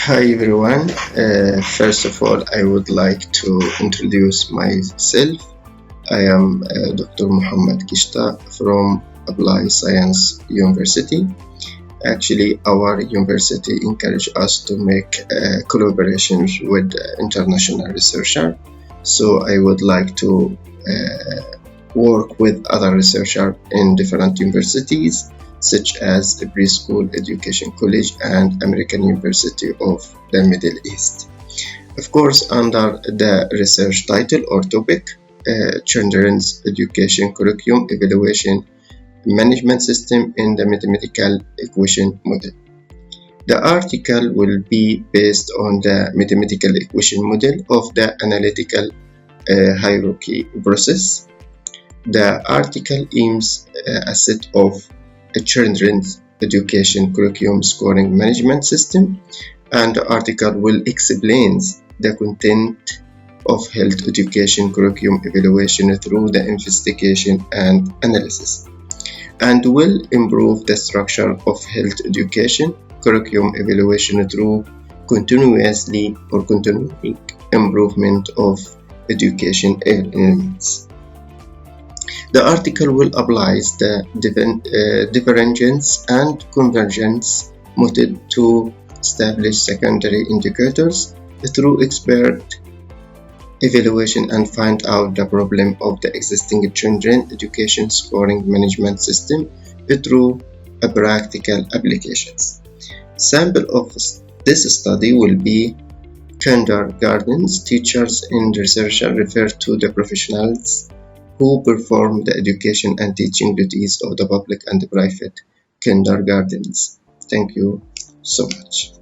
Hi everyone. First of all, I would like to introduce myself. I am Dr. Mohammed QESHTA from Applied Science University. Actually, our university encouraged us to make collaborations with international researchers. So I would like to work with other researchers in different universities such as the Preschool Education College and American University of the Middle East. Of course, under the research title or topic, Children's Education Curriculum Evaluation Management System in the Mathematical Equation Model. The article will be based on the mathematical equation model of the analytical hierarchy process. The article aims a set of a children's education curriculum scoring management system, and the article will explain the content of health education curriculum evaluation through the investigation and analysis, and will improve the structure of health education curriculum evaluation through continuously or continuing improvement of education elements. The article will apply the divergence and convergence method to establish secondary indicators through expert evaluation and find out the problem of the existing children education scoring management system through practical applications. Sample of this study will be kindergarten teachers and researchers refer to the professionals who perform the education and teaching duties of the public and private kindergartens. Thank you so much.